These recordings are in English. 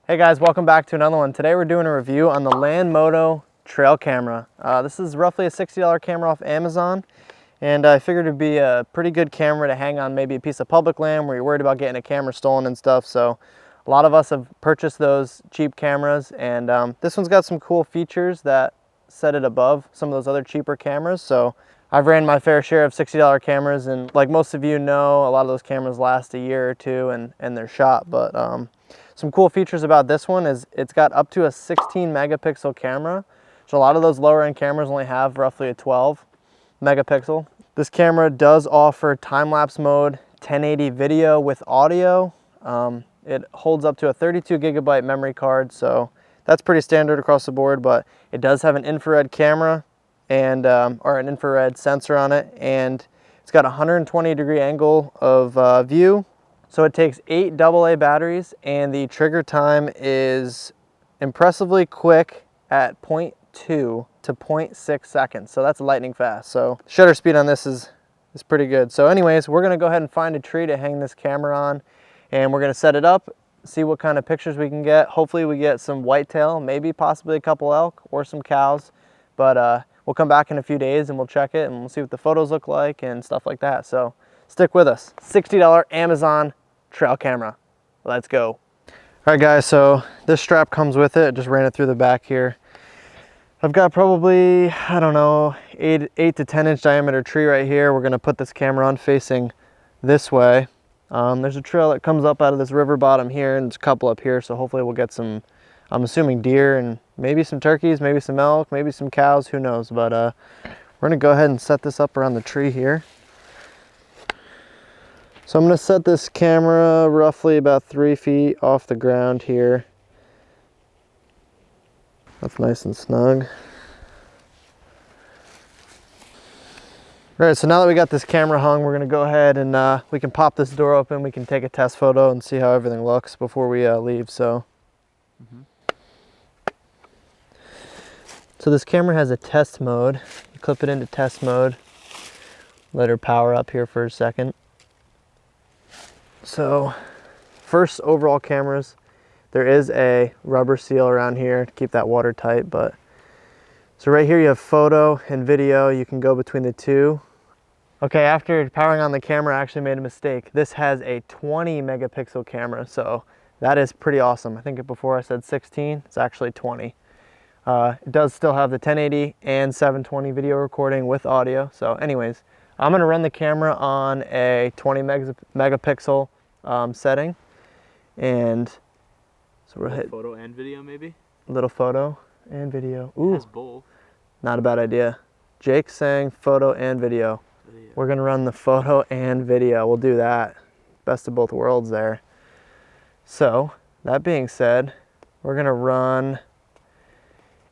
Hey guys, welcome back to another one. Today we're doing a review on the Lanmodo trail camera. This is roughly a $60 camera off Amazon, and I figured it'd be a pretty good camera to hang on maybe a piece of public land where you're worried about getting a camera stolen and stuff. So a lot of us have purchased those cheap cameras, and this one's got some cool features that set it above some of those other cheaper cameras. So I've ran my fair share of $60 cameras, and like most of you know, a lot of those cameras last a year or two and they're shot. But some cool features about this one is it's got up to a 16 megapixel camera. So a lot of those lower end cameras only have roughly a 12 megapixel. This camera does offer time-lapse mode, 1080 video with audio. It holds up to a 32 gigabyte memory card, so that's pretty standard across the board, but it does have an infrared camera and or an infrared sensor on it, and it's got a 120-degree angle of view. So it takes 8 AA batteries, and the trigger time is impressively quick at 0.2 to 0.6 seconds. So that's lightning fast. So shutter speed on this is pretty good. So anyways, we're gonna go ahead and find a tree to hang this camera on, and we're gonna set it up, see what kind of pictures we can get. Hopefully we get some whitetail, maybe possibly a couple elk or some cows, but we'll come back in a few days and we'll check it and we'll see what the photos look like and stuff like that. So stick with us. $60 Amazon trail camera. Let's go. All right guys, so this strap comes with it. Just ran it through the back here. I've got probably, I don't know, 8 to 10 inch diameter tree right here. We're gonna put this camera on facing this way. There's a trail that comes up out of this river bottom here, and there's a couple up here, so hopefully we'll get some, I'm assuming deer and maybe some turkeys, maybe some elk, maybe some cows, who knows. But we're gonna go ahead and set this up around the tree here. So I'm gonna set this camera roughly about 3 feet off the ground here. That's nice and snug. All right, so now that we got this camera hung, we're gonna go ahead and we can pop this door open. We can take a test photo and see how everything looks before we leave. So this camera has a test mode. You clip it into test mode, let her power up here for a second. So first, overall cameras, there is a rubber seal around here to keep that watertight. But so right here you have photo and video. You can go between the two. Okay, after powering on the camera, I actually made a mistake. This has a 20 megapixel camera, so that is pretty awesome. I think before I said 16, it's actually 20. It does still have the 1080 and 720 video recording with audio. So anyways, I'm gonna run the camera on a 20 megapixel setting, and so we'll hit photo and video, maybe? A little photo and video. Ooh, it has both. Not a bad idea. Jake's saying photo and video. We're gonna run the photo and video. We'll do that. Best of both worlds there. So that being said, we're gonna run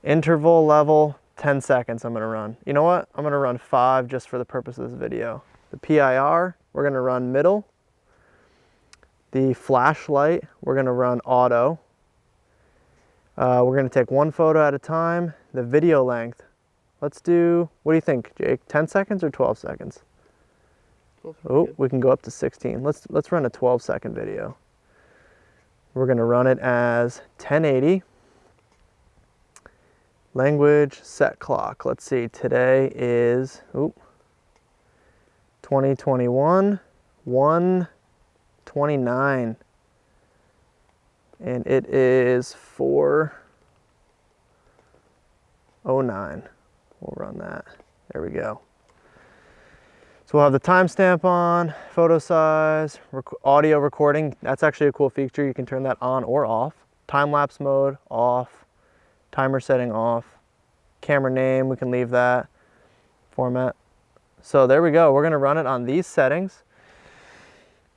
interval level 10 seconds. I'm gonna run. You know what? I'm gonna run 5 just for the purpose of this video. The PIR, we're gonna run middle. The flashlight, we're gonna run auto. We're gonna take 1 photo at a time. The video length, let's do, what do you think, Jake? 10 seconds or 12 seconds? Oh, we can go up to 16. Let's run a 12-second video. We're gonna run it as 1080. Language, set clock. Let's see, today is 2021, 1:29. And it is 4:09. We'll run that. There we go. So we'll have the timestamp on, photo size, audio recording. That's actually a cool feature. You can turn that on or off. Time-lapse mode, off. Timer setting off. Camera name, we can leave that. Format. So there we go. We're gonna run it on these settings.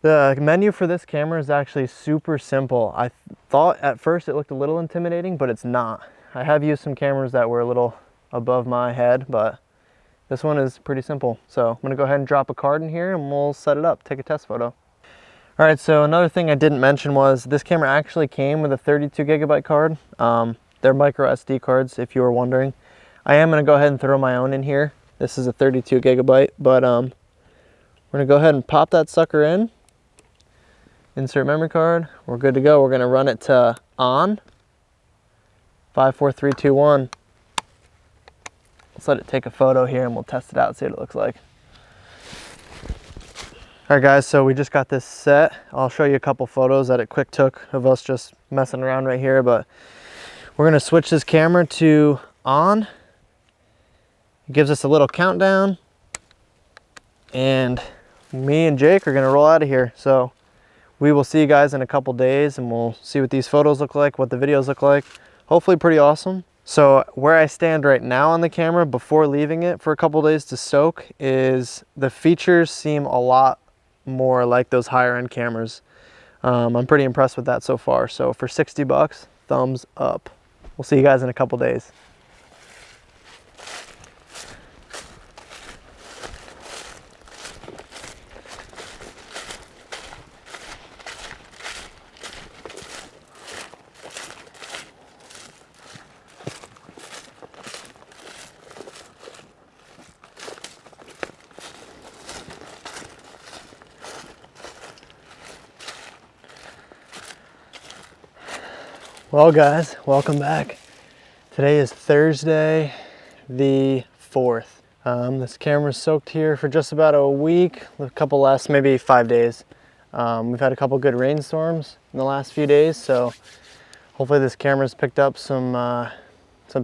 The menu for this camera is actually super simple. I thought at first it looked a little intimidating, but it's not. I have used some cameras that were a little above my head, but this one is pretty simple. So I'm gonna go ahead and drop a card in here and we'll set it up, take a test photo. All right, so another thing I didn't mention was this camera actually came with a 32 gigabyte card. They're micro SD cards, if you were wondering. I am gonna go ahead and throw my own in here. This is a 32 gigabyte, but we're gonna go ahead and pop that sucker in. Insert memory card. We're good to go. We're gonna run it to on. 5, 4, 3, 2, 1. Let's let it take a photo here and we'll test it out, see what it looks like. All right guys, so we just got this set. I'll show you a couple photos that it quick took of us just messing around right here, but we're gonna switch this camera to on. It gives us a little countdown, and me and Jake are gonna roll out of here. So we will see you guys in a couple days and we'll see what these photos look like, what the videos look like. Hopefully pretty awesome. So where I stand right now on the camera before leaving it for a couple days to soak is the features seem a lot more like those higher end cameras. I'm pretty impressed with that so far. So for 60 bucks, thumbs up. We'll see you guys in a couple days. Well guys, welcome back. Today is Thursday the 4th. This camera's soaked here for just about a week, a couple less, maybe 5 days. We've had a couple good rainstorms in the last few days, so hopefully this camera's picked up some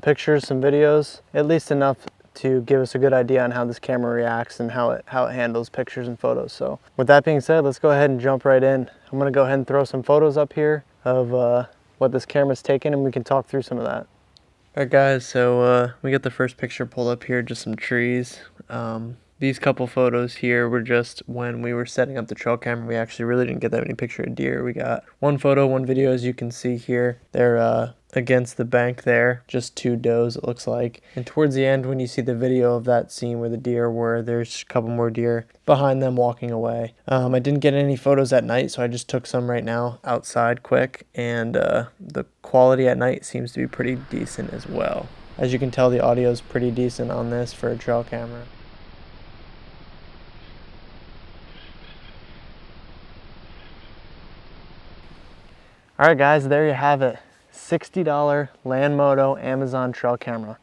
pictures, some videos, at least enough to give us a good idea on how this camera reacts and how it handles pictures and photos. So with that being said, let's go ahead and jump right in. I'm gonna go ahead and throw some photos up here of what this camera's taken, and we can talk through some of that. All right guys, so we got the first picture pulled up here, just some trees. These couple photos here were just when we were setting up the trail camera. We actually really didn't get that many picture of deer. We got one photo, one video, as you can see here. They're against the bank there, just 2 does it looks like. And towards the end, when you see the video of that scene where the deer were, there's a couple more deer behind them walking away. I didn't get any photos at night, so I just took some right now outside quick, and the quality at night seems to be pretty decent as well. As you can tell, the audio is pretty decent on this for a trail camera. All right guys, there you have it. $60 Lanmodo Amazon trail camera.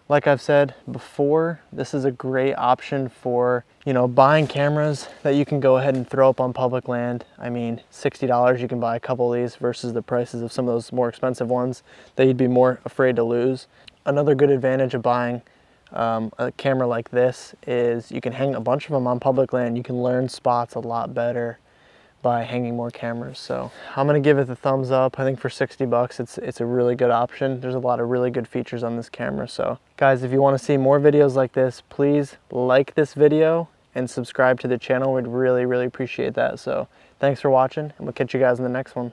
Like I've said before, this is a great option for, you know, buying cameras that you can go ahead and throw up on public land. I mean, $60, you can buy a couple of these versus the prices of some of those more expensive ones that you'd be more afraid to lose. Another good advantage of buying a camera like this is you can hang a bunch of them on public land. You can learn spots a lot better by hanging more cameras. So I'm gonna give it the thumbs up. I think for 60 bucks, it's a really good option. There's a lot of really good features on this camera. So guys, if you wanna see more videos like this, please like this video and subscribe to the channel. We'd really, really appreciate that. So thanks for watching, and we'll catch you guys in the next one.